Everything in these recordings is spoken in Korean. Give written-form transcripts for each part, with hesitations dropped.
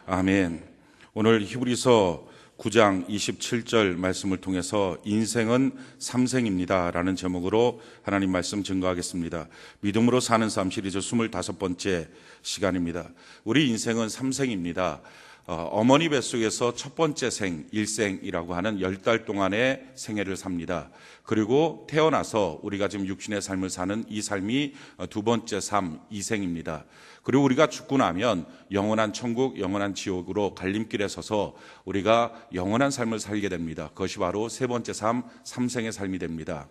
아멘. 오늘 히브리서 9장 27절 말씀을 통해서 인생은 삼생입니다 라는 제목으로 하나님 말씀 증거하겠습니다. 믿음으로 사는 삶 시리즈 25번째 시간입니다. 우리 인생은 삼생입니다. 어머니 뱃속에서 첫 번째 생, 일생이라고 하는 10달 동안의 생애를 삽니다. 그리고 태어나서 우리가 지금 육신의 삶을 사는 이 삶이 두 번째 삶, 이생입니다. 그리고 우리가 죽고 나면 영원한 천국, 영원한 지옥으로 갈림길에 서서 우리가 영원한 삶을 살게 됩니다. 그것이 바로 세 번째 삶, 삼생의 삶이 됩니다.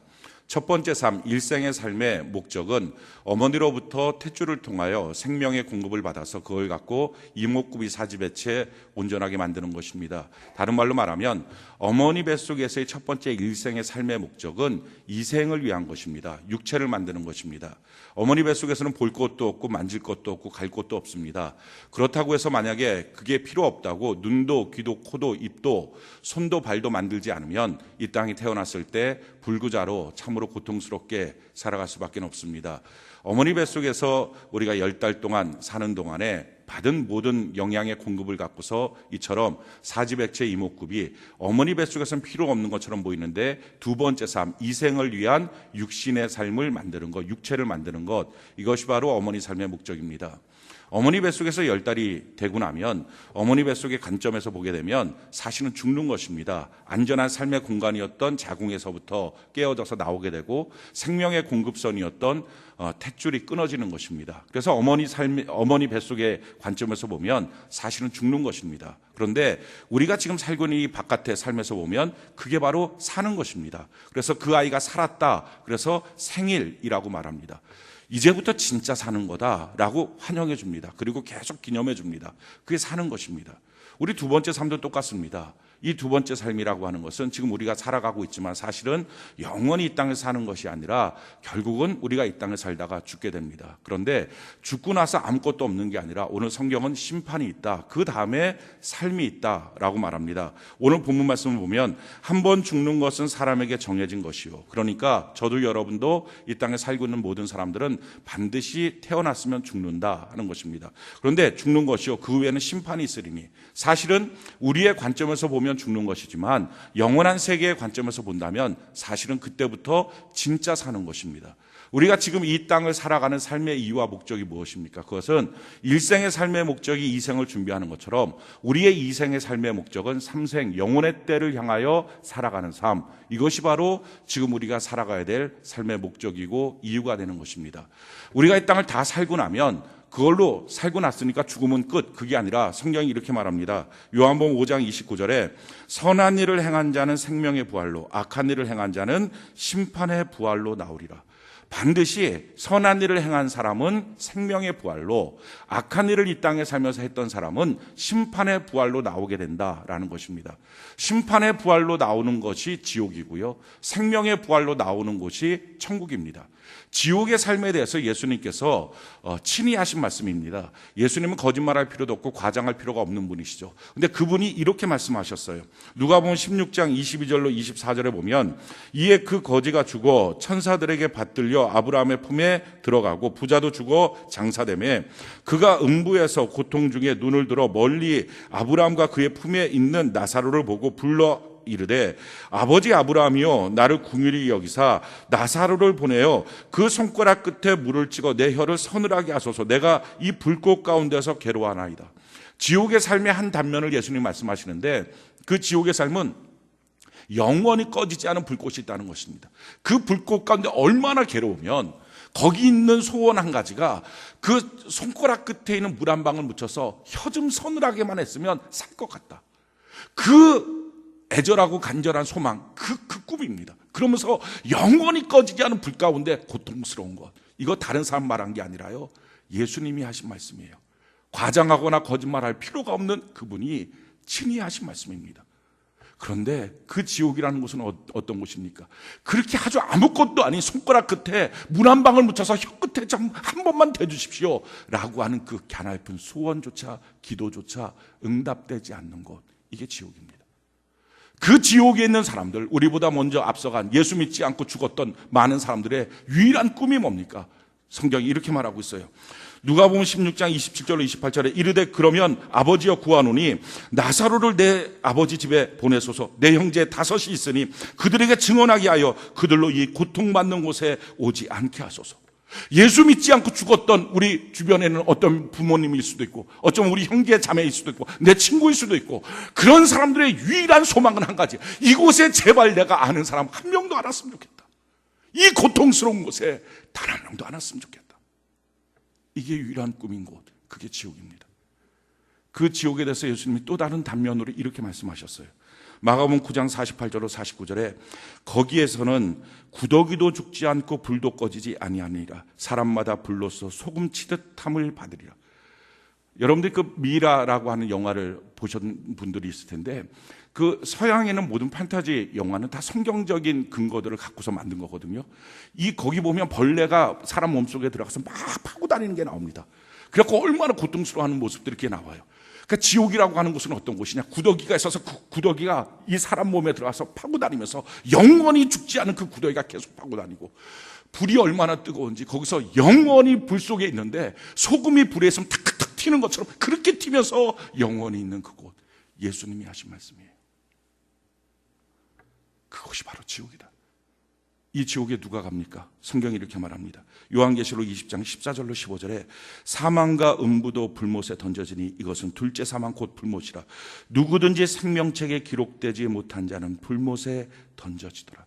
첫 번째 삶, 일생의 삶의 목적은 어머니로부터 탯줄을 통하여 생명의 공급을 받아서 그걸 갖고 이목구비 사지배체 온전하게 만드는 것입니다. 다른 말로 말하면 어머니 뱃속에서의 첫 번째 일생의 삶의 목적은 이생을 위한 것입니다. 육체를 만드는 것입니다. 어머니 뱃속에서는 볼 것도 없고 만질 것도 없고 갈 곳도 없습니다. 그렇다고 해서 만약에 그게 필요 없다고 눈도 귀도 코도 입도 손도 발도 만들지 않으면 이 땅에 태어났을 때 불구자로 참으로 고통스럽게 살아갈 수밖에 없습니다. 어머니 뱃속에서 우리가 10달 동안 사는 동안에 받은 모든 영양의 공급을 갖고서 이처럼 사지백체 이목구비 어머니 뱃속에서는 필요 없는 것처럼 보이는데 두 번째 삶, 이생을 위한 육신의 삶을 만드는 것, 육체를 만드는 것, 이것이 바로 어머니 삶의 목적입니다. 어머니 뱃속에서 10달이 되고 나면 어머니 뱃속의 관점에서 보게 되면 사실은 죽는 것입니다. 안전한 삶의 공간이었던 자궁에서부터 깨어져서 나오게 되고 생명의 공급선이었던 탯줄이 끊어지는 것입니다. 그래서 어머니 뱃속의 관점에서 보면 사실은 죽는 것입니다. 그런데 우리가 지금 살고 있는 이 바깥의 삶에서 보면 그게 바로 사는 것입니다. 그래서 그 아이가 살았다. 그래서 생일이라고 말합니다. 이제부터 진짜 사는 거다라고 환영해 줍니다. 그리고 계속 기념해 줍니다. 그게 사는 것입니다. 우리 두 번째 삶도 똑같습니다. 이 두 번째 삶이라고 하는 것은 지금 우리가 살아가고 있지만 사실은 영원히 이 땅에 사는 것이 아니라 결국은 우리가 이 땅에 살다가 죽게 됩니다. 그런데 죽고 나서 아무것도 없는 게 아니라 오늘 성경은 심판이 있다. 그 다음에 삶이 있다라고 말합니다. 오늘 본문 말씀을 보면 한 번 죽는 것은 사람에게 정해진 것이요. 그러니까 저도 여러분도 이 땅에 살고 있는 모든 사람들은 반드시 태어났으면 죽는다 하는 것입니다. 그런데 죽는 것이요. 그 후에는 심판이 있으리니 사실은 우리의 관점에서 보면 죽는 것이지만 영원한 세계의 관점에서 본다면 사실은 그때부터 진짜 사는 것입니다. 우리가 지금 이 땅을 살아가는 삶의 이유와 목적이 무엇입니까? 그것은 일생의 삶의 목적이 이생을 준비하는 것처럼 우리의 이생의 삶의 목적은 삼생, 영혼의 때를 향하여 살아가는 삶, 이것이 바로 지금 우리가 살아가야 될 삶의 목적이고 이유가 되는 것입니다. 우리가 이 땅을 다 살고 나면 그걸로 살고 났으니까 죽으면 끝. 그게 아니라 성경이 이렇게 말합니다. 요한복음 5장 29절에 선한 일을 행한 자는 생명의 부활로, 악한 일을 행한 자는 심판의 부활로 나오리라. 반드시 선한 일을 행한 사람은 생명의 부활로, 악한 일을 이 땅에 살면서 했던 사람은 심판의 부활로 나오게 된다라는 것입니다. 심판의 부활로 나오는 것이 지옥이고요, 생명의 부활로 나오는 곳이 천국입니다. 지옥의 삶에 대해서 예수님께서 친히 하신 말씀입니다. 예수님은 거짓말할 필요도 없고 과장할 필요가 없는 분이시죠. 근데 그분이 이렇게 말씀하셨어요. 누가복음 16장 22절로 24절에 보면 이에 그 거지가 죽어 천사들에게 받들려 아브라함의 품에 들어가고 부자도 죽어 장사되매 그가 음부에서 고통 중에 눈을 들어 멀리 아브라함과 그의 품에 있는 나사로를 보고 불러 이르되 아버지 아브라함이여 나를 긍휼히 여기사 나사로를 보내어 그 손가락 끝에 물을 찍어 내 혀를 서늘하게 하소서. 내가 이 불꽃 가운데서 괴로워하나이다. 지옥의 삶의 한 단면을 예수님 말씀하시는데 그 지옥의 삶은 영원히 꺼지지 않은 불꽃이 있다는 것입니다. 그 불꽃 가운데 얼마나 괴로우면 거기 있는 소원 한 가지가 그 손가락 끝에 있는 물 한 방울 묻혀서 혀 좀 서늘하게만 했으면 살 것 같다. 그 애절하고 간절한 소망, 그 꿈입니다. 그러면서 영원히 꺼지지 않은 불 가운데 고통스러운 것, 이거 다른 사람 말한 게 아니라요, 예수님이 하신 말씀이에요. 과장하거나 거짓말할 필요가 없는 그분이 친히 하신 말씀입니다. 그런데 그 지옥이라는 곳은 어떤 곳입니까? 그렇게 아주 아무것도 아닌 손가락 끝에 물 한 방울 묻혀서 혀 끝에 좀 한 번만 대주십시오 라고 하는 그 갸냘픈 소원조차 기도조차 응답되지 않는 곳, 이게 지옥입니다. 그 지옥에 있는 사람들, 우리보다 먼저 앞서간 예수 믿지 않고 죽었던 많은 사람들의 유일한 꿈이 뭡니까? 성경이 이렇게 말하고 있어요. 누가복음 16장 27절로 28절에 이르되 그러면 아버지여 구하노니 나사로를 내 아버지 집에 보내소서. 내 형제 5이 있으니 그들에게 증언하게 하여 그들로 이 고통받는 곳에 오지 않게 하소서. 예수 믿지 않고 죽었던 우리 주변에는 어떤 부모님일 수도 있고 어쩌면 우리 형제 자매일 수도 있고 내 친구일 수도 있고 그런 사람들의 유일한 소망은 한 가지. 이곳에 제발 내가 아는 사람 한 명도 안 왔으면 좋겠다. 이 고통스러운 곳에 단 한 명도 안 왔으면 좋겠다. 이게 유일한 꿈인 곳, 그게 지옥입니다. 그 지옥에 대해서 예수님이 또 다른 단면으로 이렇게 말씀하셨어요. 마가복음 9장 48절로 49절에 거기에서는 구더기도 죽지 않고 불도 꺼지지 아니하니라. 사람마다 불로써 소금 치듯 함을 받으리라. 여러분들 그 미라라고 하는 영화를 보신 분들이 있을 텐데 그 서양에는 모든 판타지 영화는 다 성경적인 근거들을 갖고서 만든 거거든요. 거기 보면 벌레가 사람 몸속에 들어가서 막 파고 다니는 게 나옵니다. 그래서 얼마나 고통스러워하는 모습들이 이렇게 나와요. 그러니까 지옥이라고 하는 곳은 어떤 곳이냐? 구더기가 있어서 그 구더기가 이 사람 몸에 들어가서 파고 다니면서 영원히 죽지 않은 그 구더기가 계속 파고 다니고 불이 얼마나 뜨거운지 거기서 영원히 불 속에 있는데 소금이 불에 있으면 탁탁 튀는 것처럼 그렇게 튀면서 영원히 있는 그곳. 예수님이 하신 말씀이에요. 그것이 바로 지옥이다. 이 지옥에 누가 갑니까? 성경이 이렇게 말합니다. 요한계시록 20장 14절로 15절에 사망과 음부도 불못에 던져지니 이것은 둘째 사망 곧 불못이라. 누구든지 생명책에 기록되지 못한 자는 불못에 던져지더라.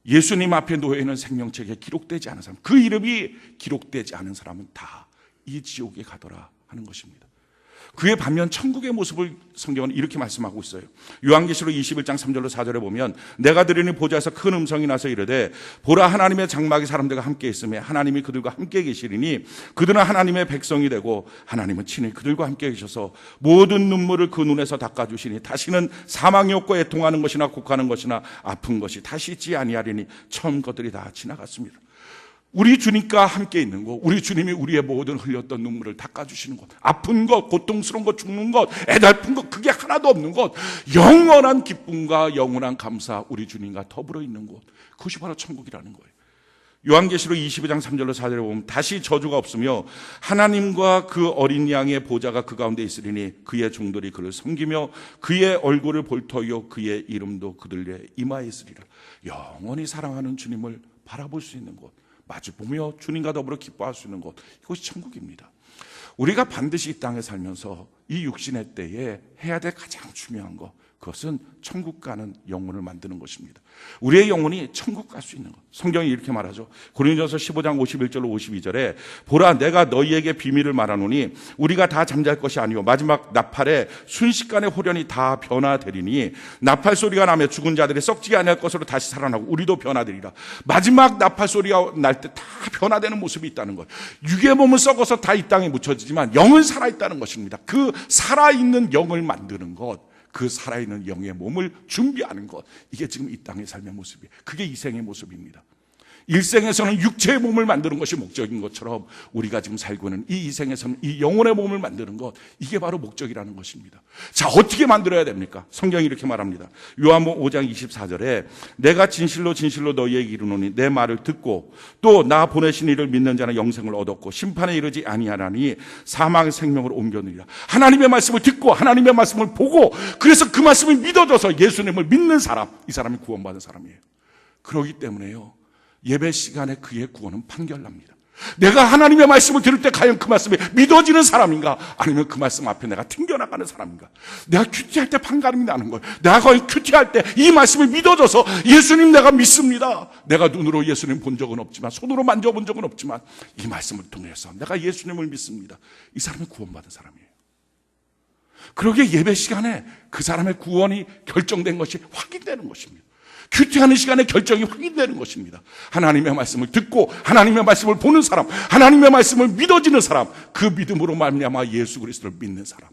예수님 앞에 놓여있는 생명책에 기록되지 않은 사람, 그 이름이 기록되지 않은 사람은 다 이 지옥에 가더라 하는 것입니다. 그의 반면 천국의 모습을 성경은 이렇게 말씀하고 있어요. 요한계시록 21장 3절로 4절에 보면 내가 들으니 보좌에서 큰 음성이 나서 이르되 보라 하나님의 장막이 사람들과 함께 있으며 하나님이 그들과 함께 계시리니 그들은 하나님의 백성이 되고 하나님은 친히 그들과 함께 계셔서 모든 눈물을 그 눈에서 닦아주시니 다시는 사망이 없고 애통하는 것이나 곡하는 것이나 아픈 것이 다시 있지 아니하리니 처음 것들이 다 지나갔습니다. 우리 주님과 함께 있는 것, 우리 주님이 우리의 모든 흘렸던 눈물을 닦아주시는 것, 아픈 것, 고통스러운 것, 죽는 것, 애달픈 것, 그게 하나도 없는 것, 영원한 기쁨과 영원한 감사, 우리 주님과 더불어 있는 곳, 그것이 바로 천국이라는 거예요. 요한계시록 22장 3절로 4절에 보면 다시 저주가 없으며 하나님과 그 어린 양의 보좌가 그 가운데 있으리니 그의 종들이 그를 섬기며 그의 얼굴을 볼 터이요 그의 이름도 그들의 이마에 있으리라. 영원히 사랑하는 주님을 바라볼 수 있는 곳, 마주보며 주님과 더불어 기뻐할 수 있는 곳, 이것이 천국입니다. 우리가 반드시 이 땅에 살면서 이 육신의 때에 해야 될 가장 중요한 것, 그것은 천국 가는 영혼을 만드는 것입니다. 우리의 영혼이 천국 갈 수 있는 것. 성경이 이렇게 말하죠. 고린도전서 15장 51절로 52절에 보라 내가 너희에게 비밀을 말하노니 우리가 다 잠잘 것이 아니오 마지막 나팔에 순식간에 호련히 다 변화되리니 나팔 소리가 나며 죽은 자들이 썩지 아니할 것으로 다시 살아나고 우리도 변화되리라. 마지막 나팔 소리가 날 때 다 변화되는 모습이 있다는 것. 육의 몸은 썩어서 다 이 땅에 묻혀지지만 영은 살아있다는 것입니다. 그 살아있는 영을 만드는 것, 그 살아있는 영의 몸을 준비하는 것, 이게 지금 이 땅의 삶의 모습이에요. 그게 이생의 모습입니다. 일생에서는 육체의 몸을 만드는 것이 목적인 것처럼 우리가 지금 살고 있는 이 이생에서는 이 영혼의 몸을 만드는 것, 이게 바로 목적이라는 것입니다. 자, 어떻게 만들어야 됩니까? 성경이 이렇게 말합니다. 요한복음 5장 24절에 내가 진실로 진실로 너희에게 이르노니 내 말을 듣고 또 나 보내신 이를 믿는 자는 영생을 얻었고 심판에 이르지 아니하나니 사망의 생명으로 옮겨느니라. 하나님의 말씀을 듣고 하나님의 말씀을 보고 그래서 그 말씀을 믿어줘서 예수님을 믿는 사람, 이 사람이 구원받은 사람이에요. 그렇기 때문에요, 예배 시간에 그의 구원은 판결납니다. 내가 하나님의 말씀을 들을 때 과연 그 말씀이 믿어지는 사람인가, 아니면 그 말씀 앞에 내가 튕겨나가는 사람인가. 내가 큐티할 때 판가름이 나는 거예요. 내가 거의 큐티할 때 이 말씀을 믿어줘서 예수님 내가 믿습니다. 내가 눈으로 예수님 본 적은 없지만, 손으로 만져본 적은 없지만 이 말씀을 통해서 내가 예수님을 믿습니다. 이 사람이 구원받은 사람이에요. 그러기에 예배 시간에 그 사람의 구원이 결정된 것이 확인되는 것입니다. 큐티하는 시간에 결정이 확인되는 것입니다. 하나님의 말씀을 듣고 하나님의 말씀을 보는 사람, 하나님의 말씀을 믿어지는 사람, 그 믿음으로 말미암아 예수 그리스도를 믿는 사람,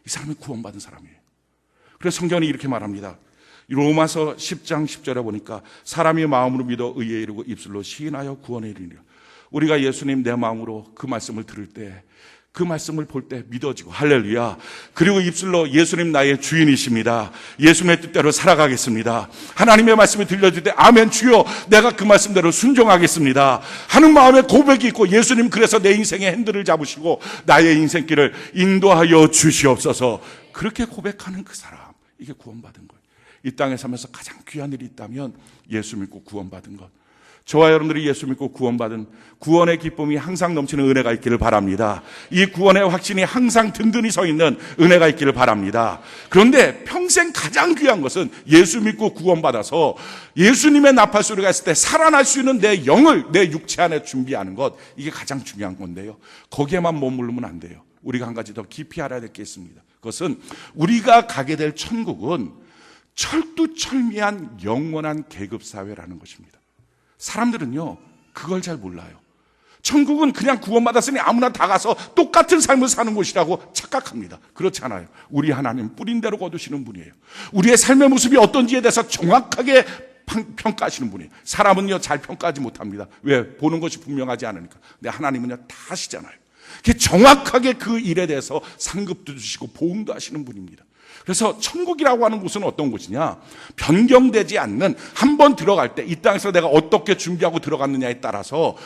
이 사람이 구원받은 사람이에요. 그래서 성경이 이렇게 말합니다. 로마서 10장 10절에 보니까 사람이 마음으로 믿어 의에 이르고 입술로 시인하여 구원에 이르리라. 우리가 예수님 내 마음으로 그 말씀을 들을 때 그 말씀을 볼 때 믿어지고 할렐루야. 그리고 입술로 예수님 나의 주인이십니다. 예수님의 뜻대로 살아가겠습니다. 하나님의 말씀이 들려질 때 아멘 주여 내가 그 말씀대로 순종하겠습니다 하는 마음에 고백이 있고 예수님 그래서 내 인생의 핸들을 잡으시고 나의 인생길을 인도하여 주시옵소서. 그렇게 고백하는 그 사람, 이게 구원받은 거예요. 이 땅에 살면서 가장 귀한 일이 있다면 예수 믿고 구원받은 것. 저와 여러분들이 예수 믿고 구원받은 구원의 기쁨이 항상 넘치는 은혜가 있기를 바랍니다. 이 구원의 확신이 항상 든든히 서 있는 은혜가 있기를 바랍니다. 그런데 평생 가장 귀한 것은 예수 믿고 구원받아서 예수님의 나팔 소리가 있을 때 살아날 수 있는 내 영을 내 육체 안에 준비하는 것, 이게 가장 중요한 건데요. 거기에만 머무르면 안 돼요. 우리가 한 가지 더 깊이 알아야 될 게 있습니다. 그것은 우리가 가게 될 천국은 철두철미한 영원한 계급사회라는 것입니다. 사람들은요 그걸 잘 몰라요. 천국은 그냥 구원받았으니 아무나 다 가서 똑같은 삶을 사는 곳이라고 착각합니다. 그렇지 않아요. 우리 하나님 뿌린 대로 거두시는 분이에요. 우리의 삶의 모습이 어떤지에 대해서 정확하게 평가하시는 분이에요. 사람은요 잘 평가하지 못합니다. 왜? 보는 것이 분명하지 않으니까. 근데 하나님은요 다 하시잖아요. 정확하게 그 일에 대해서 상급도 주시고 보응도 하시는 분입니다. 그래서 천국이라고 하는 곳은 어떤 곳이냐? 변경되지 않는, 한번 들어갈 때 이 땅에서 내가 어떻게 준비하고 들어갔느냐에 따라서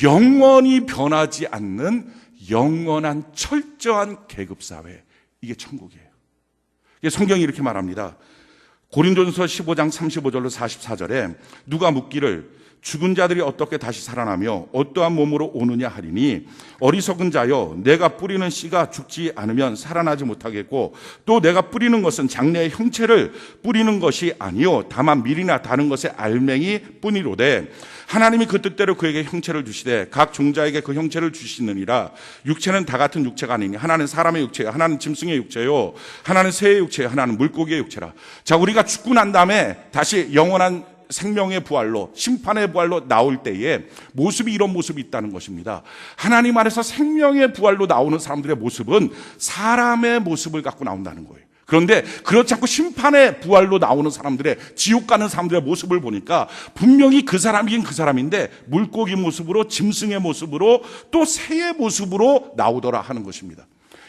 영원히 변하지 않는 영원한 철저한 계급사회, 이게 천국이에요. 성경이 이렇게 말합니다. 고린도전서 15장 35절로 44절에 누가 묻기를 죽은 자들이 어떻게 다시 살아나며 어떠한 몸으로 오느냐 하리니 어리석은 자여 내가 뿌리는 씨가 죽지 않으면 살아나지 못하겠고 또 내가 뿌리는 것은 장래의 형체를 뿌리는 것이 아니요 다만 밀이나 다른 것의 알맹이 뿐이로되 하나님이 그 뜻대로 그에게 형체를 주시되 각 종자에게 그 형체를 주시느니라. 육체는 다 같은 육체가 아니니 하나는 사람의 육체요 하나는 짐승의 육체요 하나는 새의 육체요 하나는 물고기의 육체라. 자, 우리가 죽고 난 다음에 다시 영원한 생명의 부활로, 심판의 부활로 나올 때에 모습이 이런 모습이 있다는 것입니다. 하나님 안에서 생명의 부활로 나오는 사람들의 모습은 사람의 모습을 갖고 나온다는 거예요. 그런데 그렇지 않고 심판의 부활로 나오는 사람들의, 지옥 가는 사람들의 모습을 보니까 분명히 그 사람이긴 그 사람인데 물고기 모습으로, 짐승의 모습으로, 또 새의 모습으로 나오더라 하는 것입니다.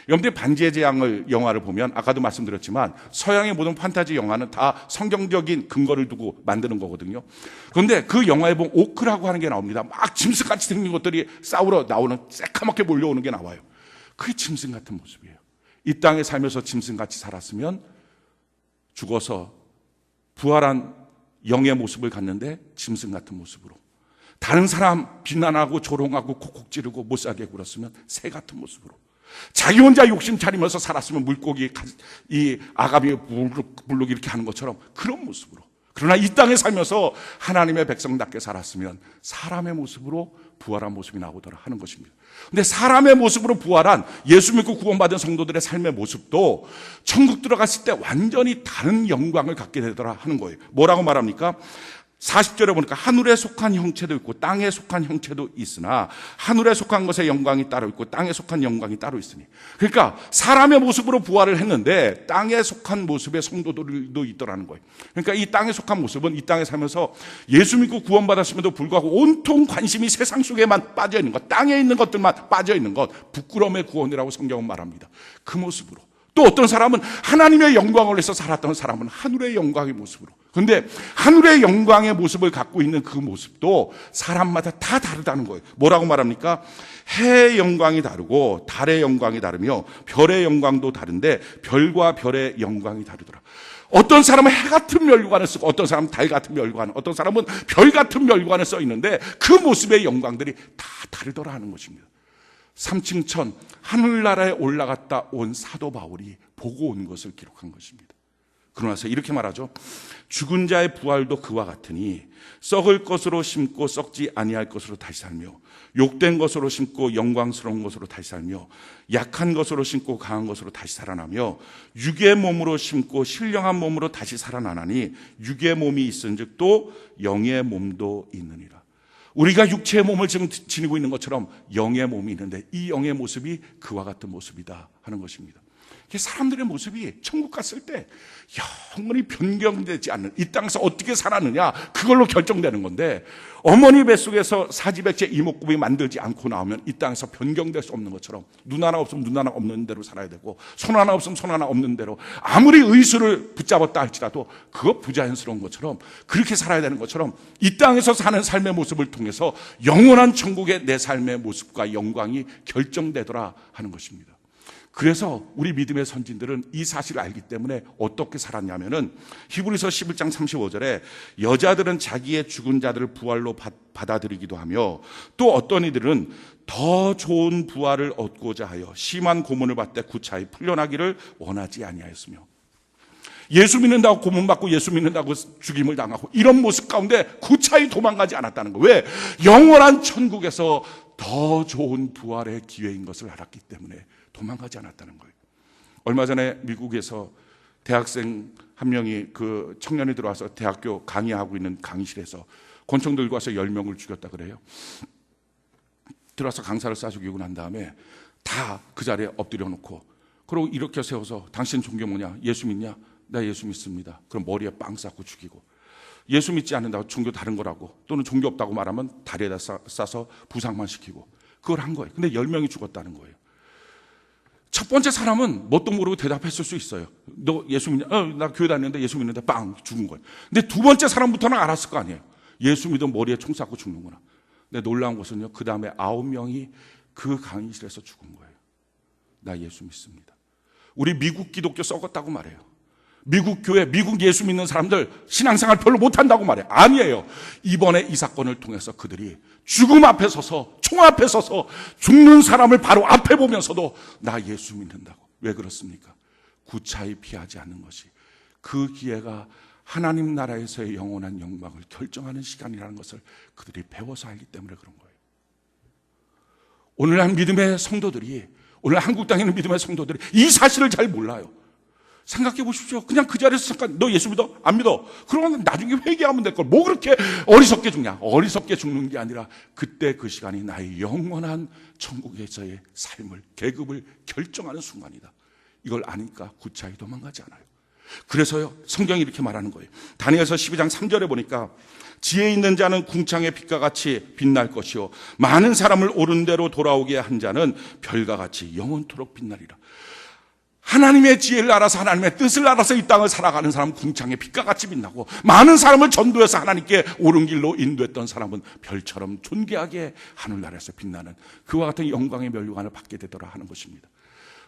여러분들이 반지의 제왕을 영화를 보면 아까도 말씀드렸지만 서양의 모든 판타지 영화는 다 성경적인 근거를 두고 만드는 거거든요. 그런데 그 영화에 보면 오크라고 하는 게 나옵니다. 막 짐승같이 생긴 것들이 싸우러 나오는, 새까맣게 몰려오는 게 나와요. 그게 짐승 같은 모습이에요. 이 땅에 살면서 짐승같이 살았으면 죽어서 부활한 영의 모습을 갖는데 짐승 같은 모습으로, 다른 사람 비난하고 조롱하고 콕콕 찌르고 못살게 굴었으면 새 같은 모습으로, 자기 혼자 욕심 차리면서 살았으면 물고기, 이 아가미 물룩 이렇게 하는 것처럼 그런 모습으로. 그러나 이 땅에 살면서 하나님의 백성답게 살았으면 사람의 모습으로 부활한 모습이 나오더라 하는 것입니다. 근데 사람의 모습으로 부활한 예수 믿고 구원받은 성도들의 삶의 모습도 천국 들어갔을 때 완전히 다른 영광을 갖게 되더라 하는 거예요. 뭐라고 말합니까? 40절에 보니까 하늘에 속한 형체도 있고 땅에 속한 형체도 있으나 하늘에 속한 것의 영광이 따로 있고 땅에 속한 영광이 따로 있으니, 그러니까 사람의 모습으로 부활을 했는데 땅에 속한 모습의 성도들도 있더라는 거예요. 그러니까 이 땅에 속한 모습은 이 땅에 살면서 예수 믿고 구원받았음에도 불구하고 온통 관심이 세상 속에만 빠져 있는 것, 땅에 있는 것들만 빠져 있는 것, 부끄러움의 구원이라고 성경은 말합니다. 그 모습으로. 또 어떤 사람은 하나님의 영광을 위해서 살았던 사람은 하늘의 영광의 모습으로. 그런데 하늘의 영광의 모습을 갖고 있는 그 모습도 사람마다 다 다르다는 거예요. 뭐라고 말합니까? 해의 영광이 다르고 달의 영광이 다르며 별의 영광도 다른데 별과 별의 영광이 다르더라. 어떤 사람은 해 같은 멸관을 쓰고 어떤 사람은 달 같은 멸관, 어떤 사람은 별 같은 멸관을 써 있는데 그 모습의 영광들이 다 다르더라 하는 것입니다. 삼층천 하늘나라에 올라갔다 온 사도 바울이 보고 온 것을 기록한 것입니다. 그러나서 이렇게 말하죠. 죽은 자의 부활도 그와 같으니 썩을 것으로 심고 썩지 아니할 것으로 다시 살며 욕된 것으로 심고 영광스러운 것으로 다시 살며 약한 것으로 심고 강한 것으로 다시 살아나며 육의 몸으로 심고 신령한 몸으로 다시 살아나나니 육의 몸이 있은즉 또 영의 몸도 있느니라. 우리가 육체의 몸을 지금 지니고 있는 것처럼 영의 몸이 있는데 이 영의 모습이 그와 같은 모습이다 하는 것입니다. 사람들의 모습이 천국 갔을 때 영원히 변경되지 않는, 이 땅에서 어떻게 살았느냐 그걸로 결정되는 건데, 어머니 뱃속에서 사지백제 이목구비 만들지 않고 나오면 이 땅에서 변경될 수 없는 것처럼 눈 하나 없으면 눈 하나 없는 대로 살아야 되고, 손 하나 없으면 손 하나 없는 대로, 아무리 의술을 붙잡았다 할지라도 그거 부자연스러운 것처럼 그렇게 살아야 되는 것처럼, 이 땅에서 사는 삶의 모습을 통해서 영원한 천국의 내 삶의 모습과 영광이 결정되더라 하는 것입니다. 그래서 우리 믿음의 선진들은 이 사실을 알기 때문에 어떻게 살았냐면은, 히브리서 11장 35절에 여자들은 자기의 죽은 자들을 부활로 받아들이기도 하며, 또 어떤 이들은 더 좋은 부활을 얻고자 하여 심한 고문을 받되 구차히 풀려나기를 원하지 아니하였으며, 예수 믿는다고 고문받고 예수 믿는다고 죽임을 당하고 이런 모습 가운데 구차히 도망가지 않았다는 거예요. 왜? 영원한 천국에서 더 좋은 부활의 기회인 것을 알았기 때문에 도망가지 않았다는 거예요. 얼마 전에 미국에서 대학생 한 명이, 그 청년이 들어와서 대학교 강의하고 있는 강의실에서 권총 들고 와서 10명을 죽였다 그래요. 들어와서 강사를 쏴 죽이고 난 다음에 다 그 자리에 엎드려 놓고, 그리고 이렇게 세워서 당신 종교 뭐냐? 예수 믿냐? 나 예수 믿습니다. 그럼 머리에 빵 쌌고 죽이고, 예수 믿지 않는다고 종교 다른 거라고, 또는 종교 없다고 말하면 다리에다 싸서 부상만 시키고, 그걸 한 거예요. 근데 10명이 죽었다는 거예요. 첫 번째 사람은 뭣도 모르고 대답했을 수 있어요. 너 예수 믿냐? 나 교회 다니는데 예수 믿는데 빵 죽은 거예요. 근데 두 번째 사람부터는 알았을 거 아니에요. 예수 믿으면 머리에 총 쐈고 죽는구나. 근데 놀라운 것은요, 그 다음에 9명이 그 강의실에서 죽은 거예요. 나 예수 믿습니다. 우리 미국 기독교 썩었다고 말해요. 미국 교회, 미국 예수 믿는 사람들 신앙생활 별로 못한다고 말해요. 아니에요. 이번에 이 사건을 통해서 그들이 죽음 앞에 서서, 총 앞에 서서 죽는 사람을 바로 앞에 보면서도 나 예수 믿는다고. 왜 그렇습니까? 구차히 피하지 않는 것이 그 기회가 하나님 나라에서의 영원한 영광을 결정하는 시간이라는 것을 그들이 배워서 알기 때문에 그런 거예요. 오늘날 믿음의 성도들이, 오늘 한국 땅에 있는 믿음의 성도들이 이 사실을 잘 몰라요. 생각해 보십시오. 그냥 그 자리에서 잠깐, 너 예수 믿어? 안 믿어? 그러면 나중에 회개하면 될 걸. 뭐 그렇게 어리석게 죽냐? 어리석게 죽는 게 아니라 그때 그 시간이 나의 영원한 천국에서의 삶을, 계급을 결정하는 순간이다. 이걸 아니까 구차히 도망가지 않아요. 그래서요, 성경이 이렇게 말하는 거예요. 다니엘서 12장 3절에 보니까, 지혜 있는 자는 궁창의 빛과 같이 빛날 것이요 많은 사람을 옳은 대로 돌아오게 한 자는 별과 같이 영원토록 빛나리라. 하나님의 지혜를 알아서, 하나님의 뜻을 알아서 이 땅을 살아가는 사람은 궁창의 빛과 같이 빛나고, 많은 사람을 전도해서 하나님께 옳은 길로 인도했던 사람은 별처럼 존귀하게 하늘나라에서 빛나는 그와 같은 영광의 멸류관을 받게 되더라 하는 것입니다.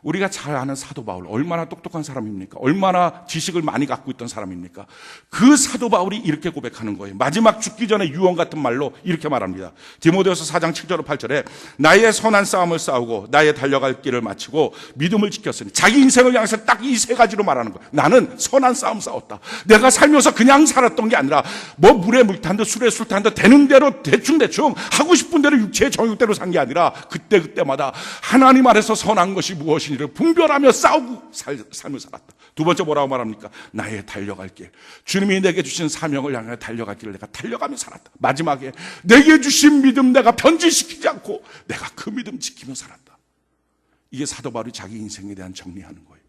우리가 잘 아는 사도 바울, 얼마나 똑똑한 사람입니까? 얼마나 지식을 많이 갖고 있던 사람입니까? 그 사도 바울이 이렇게 고백하는 거예요. 마지막 죽기 전에 유언 같은 말로 이렇게 말합니다. 디모데후서 4장 7절 8절에 나의 선한 싸움을 싸우고 나의 달려갈 길을 마치고 믿음을 지켰으니, 자기 인생을 향해서 딱 이 세 가지로 말하는 거예요. 나는 선한 싸움 싸웠다. 내가 살면서 그냥 살았던 게 아니라 뭐 물에 물 탄 듯 술에 술 탄 듯 되는 대로 대충 하고 싶은 대로 육체의 정욕대로 산 게 아니라 그때마다 하나님 아래서 선한 것이 무엇이 이를 분별하며 싸우고 삶을 살았다. 두 번째 뭐라고 말합니까? 나의 달려갈 길, 주님이 내게 주신 사명을 향해 달려갈 길을 내가 달려가며 살았다. 마지막에 내게 주신 믿음 내가 변질시키지 않고 내가 그 믿음 지키며 살았다. 이게 사도 바울이 자기 인생에 대한 정리하는 거예요.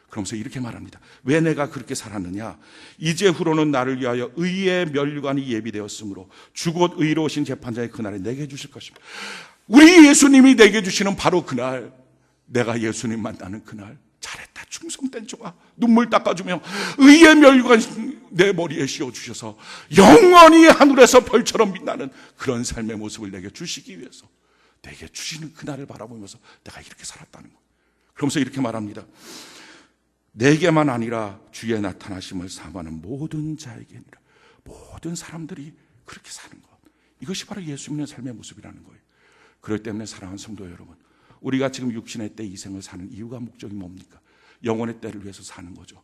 그러면서 이렇게 말합니다. 왜 내가 그렇게 살았느냐? 이제 후로는 나를 위하여 의의 멸류관이 예비되었으므로 주 곧 의로우신 재판장의 그날에 내게 주실 것입니다. 우리 예수님이 내게 주시는 바로 그날, 내가 예수님 만나는 그날, 잘했다 충성된 종아, 눈물 닦아주며 의의 멸류관 내 머리에 씌워주셔서 영원히 하늘에서 별처럼 빛나는 그런 삶의 모습을 내게 주시기 위해서 내게 주시는 그날을 바라보면서 내가 이렇게 살았다는 거예요. 그러면서 이렇게 말합니다. 내게만 아니라 주의 나타나심을 사모하는 모든 자에게니라. 모든 사람들이 그렇게 사는 것, 이것이 바로 예수 믿는 삶의 모습이라는 거예요. 그렇기 때문에 사랑하는 성도 여러분, 우리가 지금 육신의 때 이 생을 사는 이유가, 목적이 뭡니까? 영원의 때를 위해서 사는 거죠.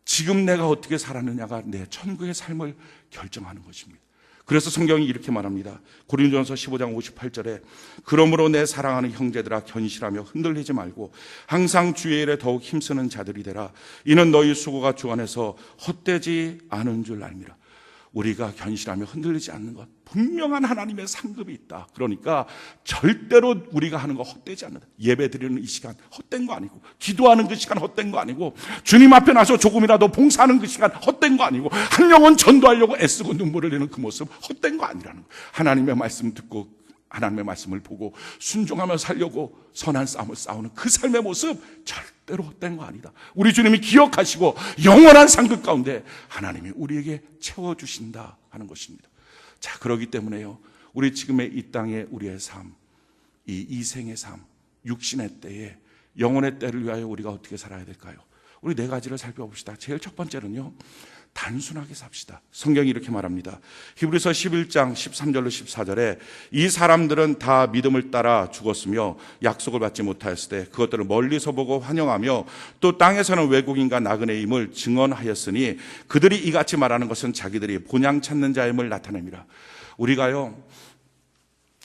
지금 내가 어떻게 살았느냐가 내 천국의 삶을 결정하는 것입니다. 그래서 성경이 이렇게 말합니다. 고린도전서 15장 58절에 그러므로 내 사랑하는 형제들아, 견실하며 흔들리지 말고 항상 주의 일에 더욱 힘쓰는 자들이 되라. 이는 너희 수고가 주 안에서 헛되지 않은 줄 알미라. 우리가 견실하며 흔들리지 않는 것, 분명한 하나님의 상급이 있다. 그러니까 절대로 우리가 하는 거 헛되지 않는다. 예배 드리는 이 시간 헛된 거 아니고, 기도하는 그 시간 헛된 거 아니고, 주님 앞에 나서 조금이라도 봉사하는 그 시간 헛된 거 아니고, 한 영혼 전도하려고 애쓰고 눈물을 흘리는 그 모습 헛된 거 아니라는 거예요. 하나님의 말씀 듣고 하나님의 말씀을 보고 순종하며 살려고 선한 싸움을 싸우는 그 삶의 모습 절대로 헛된 거 아니다. 우리 주님이 기억하시고 영원한 상급 가운데 하나님이 우리에게 채워주신다 하는 것입니다. 자, 그렇기 때문에요, 우리 지금의 이 땅의 우리의 삶, 이 이생의 삶, 육신의 때에 영혼의 때를 위하여 우리가 어떻게 살아야 될까요? 우리 네 가지를 살펴봅시다. 제일 첫 번째는요, 단순하게 삽시다. 성경이 이렇게 말합니다. 히브리서 11장 13절로 14절에 이 사람들은 다 믿음을 따라 죽었으며 약속을 받지 못하였을 때 그것들을 멀리서 보고 환영하며 또 땅에서는 외국인과 나그네임을 증언하였으니 그들이 이같이 말하는 것은 자기들이 본향 찾는 자임을 나타냅니다. 우리가요,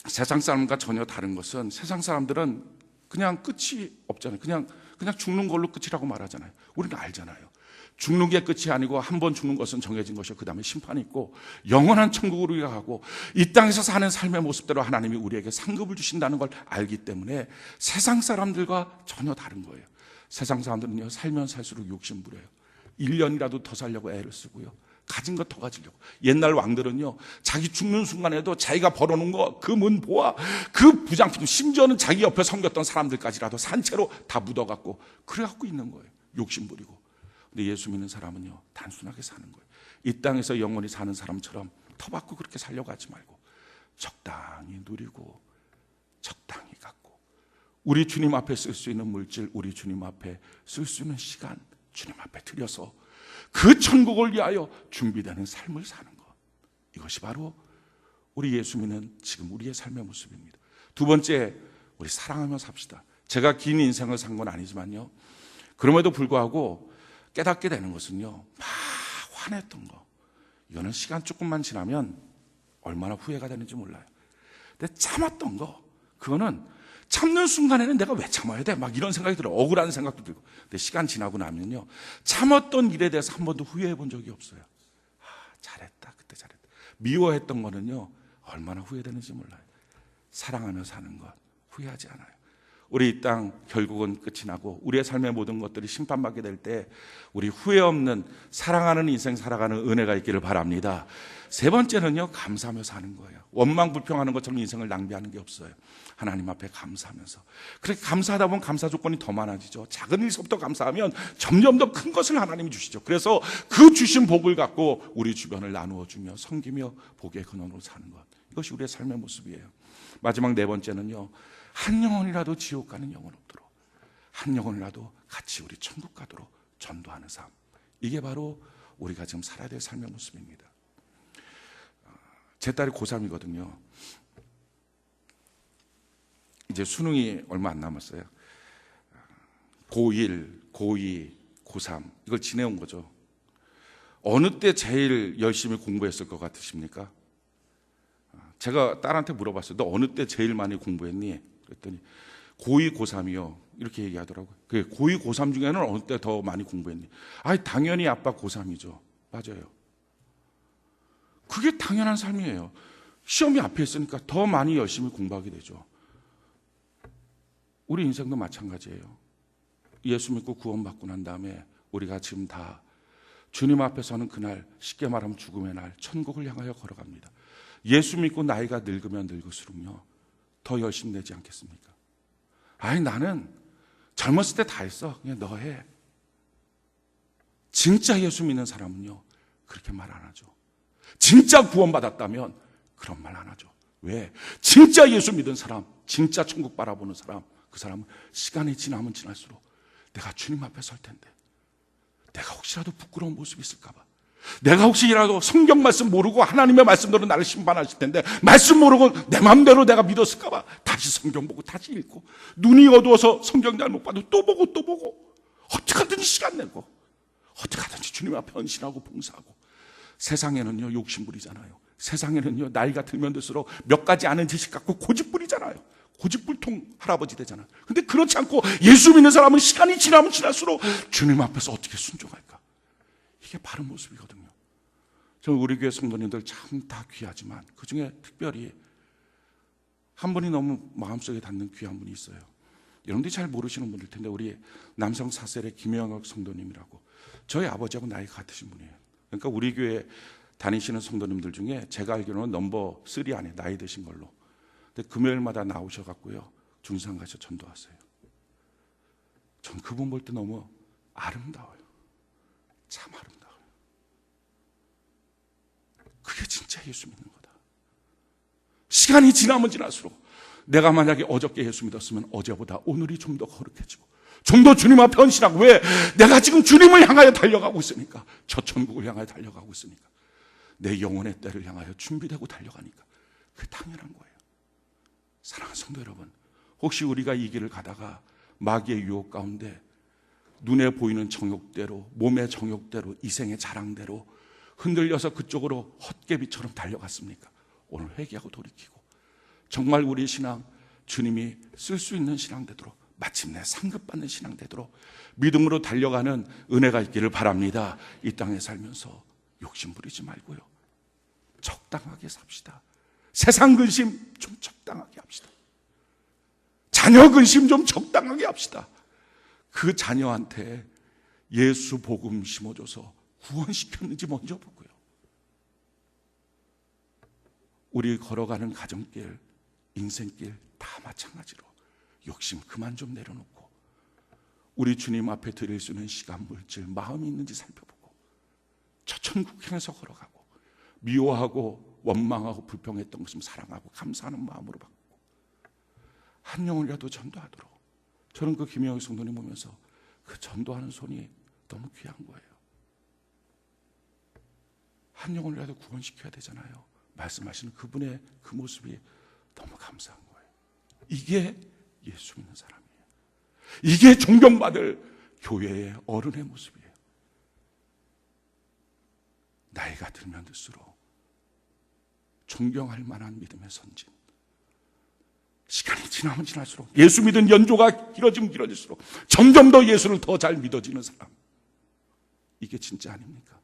세상 사람과 전혀 다른 것은, 세상 사람들은 그냥 끝이 없잖아요. 그냥 죽는 걸로 끝이라고 말하잖아요. 우리는 알잖아요. 죽는 게 끝이 아니고 한 번 죽는 것은 정해진 것이고 그 다음에 심판이 있고 영원한 천국으로 우리가 가고 이 땅에서 사는 삶의 모습대로 하나님이 우리에게 상급을 주신다는 걸 알기 때문에 세상 사람들과 전혀 다른 거예요. 세상 사람들은요, 살면 살수록 욕심부려요. 1년이라도 더 살려고 애를 쓰고요, 가진 것 더 가지려고. 옛날 왕들은요, 자기 죽는 순간에도 자기가 벌어놓은 거, 그 문보화, 그 부장품, 심지어는 자기 옆에 섬겼던 사람들까지라도 산채로 다 묻어갖고 그래갖고 있는 거예요. 욕심부리고. 근데 예수 믿는 사람은요, 단순하게 사는 거예요. 이 땅에서 영원히 사는 사람처럼 터받고 그렇게 살려고 하지 말고 적당히 누리고 적당히 갖고 우리 주님 앞에 쓸 수 있는 물질, 우리 주님 앞에 쓸 수 있는 시간 주님 앞에 들여서 그 천국을 위하여 준비되는 삶을 사는 것, 이것이 바로 우리 예수 믿는 지금 우리의 삶의 모습입니다. 두 번째, 우리 사랑하며 삽시다. 제가 긴 인생을 산 건 아니지만요, 그럼에도 불구하고 깨닫게 되는 것은요, 막 화냈던 거, 이거는 시간 조금만 지나면 얼마나 후회가 되는지 몰라요. 근데 참았던 거, 그거는 참는 순간에는 내가 왜 참아야 돼? 막 이런 생각이 들어요. 억울한 생각도 들고. 근데 시간 지나고 나면요, 참았던 일에 대해서 한 번도 후회해 본 적이 없어요. 잘했다, 그때 잘했다. 미워했던 거는요, 얼마나 후회되는지 몰라요. 사랑하며 사는 것, 후회하지 않아요. 우리 이 땅 결국은 끝이 나고 우리의 삶의 모든 것들이 심판받게 될 때 우리 후회 없는 사랑하는 인생 살아가는 은혜가 있기를 바랍니다. 세 번째는요, 감사하며 사는 거예요. 원망 불평하는 것처럼 인생을 낭비하는 게 없어요. 하나님 앞에 감사하면서. 그렇게 감사하다 보면 감사 조건이 더 많아지죠. 작은 일서부터 감사하면 점점 더 큰 것을 하나님이 주시죠. 그래서 그 주신 복을 갖고 우리 주변을 나누어 주며 섬기며 복의 근원으로 사는 것, 이것이 우리의 삶의 모습이에요. 마지막 네 번째는요, 한 영혼이라도 지옥 가는 영혼 없도록, 한 영혼이라도 같이 우리 천국 가도록 전도하는 삶, 이게 바로 우리가 지금 살아야 될 삶의 모습입니다. 제 딸이 고3이거든요. 이제 수능이 얼마 안 남았어요. 고1, 고2, 고3 이걸 지내온 거죠. 어느 때 제일 열심히 공부했을 것 같으십니까? 제가 딸한테 물어봤어요. 너 어느 때 제일 많이 공부했니? 그랬더니 고2, 고3이요. 이렇게 얘기하더라고요. 고2, 고3 중에는 어느 때 더 많이 공부했니? 당연히 아빠 고3이죠. 맞아요. 그게 당연한 삶이에요. 시험이 앞에 있으니까 더 많이 열심히 공부하게 되죠. 우리 인생도 마찬가지예요. 예수 믿고 구원받고 난 다음에 우리가 지금 다 주님 앞에 서는 그날, 쉽게 말하면 죽음의 날, 천국을 향하여 걸어갑니다. 예수 믿고 나이가 늙으면 늙을수록요, 더 열심히 되지 않겠습니까? 나는 젊었을 때 다 했어. 그냥 너 해. 진짜 예수 믿는 사람은요, 그렇게 말 안 하죠. 진짜 구원받았다면 그런 말 안 하죠. 왜? 진짜 예수 믿은 사람, 진짜 천국 바라보는 사람, 그 사람은 시간이 지나면 지날수록 내가 주님 앞에 설 텐데, 내가 혹시라도 부끄러운 모습이 있을까 봐, 내가 혹시라도 성경 말씀 모르고 하나님의 말씀대로 나를 심판하실 텐데 말씀 모르고 내 마음대로 내가 믿었을까 봐 다시 성경 보고 다시 읽고, 눈이 어두워서 성경 잘 못 봐도 또 보고 또 보고, 어떻게 하든지 시간 내고 어떻게 하든지 주님 앞에 헌신하고 봉사하고. 세상에는요, 욕심 부리잖아요. 세상에는요, 나이가 들면 들수록 몇 가지 아는 지식 갖고 고집 부리잖아요. 고집불통 할아버지 되잖아요. 근데 그렇지 않고 예수 믿는 사람은 시간이 지나면 지날수록 주님 앞에서 어떻게 순종할까, 이게 바른 모습이거든요. 저는 우리 교회 성도님들 참 다 귀하지만 그중에 특별히 한 분이 너무 마음속에 닿는 귀한 분이 있어요. 여러분들이 잘 모르시는 분일 텐데 우리 남성 사셀의 김영학 성도님이라고 저희 아버지하고 나이가 같으신 분이에요. 그러니까 우리 교회 다니시는 성도님들 중에 제가 알기로는 넘버 3 안에 나이 드신 걸로. 근데 금요일마다 나오셔갖고요 중상 가서 전도하세요. 전 그분 볼 때 너무 아름다워요. 참 아름다워요. 그게 진짜 예수 믿는 거다. 시간이 지나면 지날수록 내가 만약에 어저께 예수 믿었으면 어제보다 오늘이 좀 더 거룩해지고 좀 더 주님 앞에 헌신하고, 왜? 내가 지금 주님을 향하여 달려가고 있으니까, 저 천국을 향하여 달려가고 있으니까, 내 영혼의 때를 향하여 준비되고 달려가니까 그게 당연한 거예요. 사랑하는 성도 여러분, 혹시 우리가 이 길을 가다가 마귀의 유혹 가운데 눈에 보이는 정욕대로, 몸의 정욕대로, 이생의 자랑대로 흔들려서 그쪽으로 헛개비처럼 달려갔습니까? 오늘 회개하고 돌이키고 정말 우리 신앙 주님이 쓸 수 있는 신앙 되도록, 마침내 상급받는 신앙 되도록 믿음으로 달려가는 은혜가 있기를 바랍니다. 이 땅에 살면서 욕심 부리지 말고요, 적당하게 삽시다. 세상 근심 좀 적당하게 합시다. 자녀 근심 좀 적당하게 합시다. 그 자녀한테 예수 복음 심어줘서 구원시켰는지 먼저 보고요. 우리 걸어가는 가정길, 인생길 다 마찬가지로 욕심 그만 좀 내려놓고 우리 주님 앞에 드릴 수 있는 시간, 물질, 마음이 있는지 살펴보고 저 천국행에서 걸어가고 미워하고 원망하고 불평했던 것을 사랑하고 감사하는 마음으로 바꾸고 한 영혼이라도 전도하도록. 저는 그 김영희 성도님 보면서 그 전도하는 손이 너무 귀한 거예요. 한 영혼이라도 구원시켜야 되잖아요. 말씀하시는 그분의 그 모습이 너무 감사한 거예요. 이게 예수 믿는 사람이에요. 이게 존경받을 교회의 어른의 모습이에요. 나이가 들면 들수록 존경할 만한 믿음의 선진, 시간이 지나면 지날수록 예수 믿은 연조가 길어지면 길어질수록 점점 더 예수를 더 잘 믿어지는 사람, 이게 진짜 아닙니까?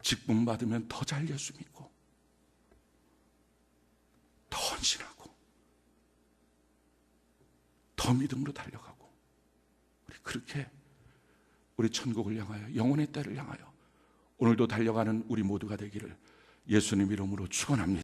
직분 받으면 더 잘 예수 믿고 더 헌신하고 더 믿음으로 달려가고, 우리 그렇게 우리 천국을 향하여, 영혼의 때를 향하여 오늘도 달려가는 우리 모두가 되기를 예수님 이름으로 축원합니다.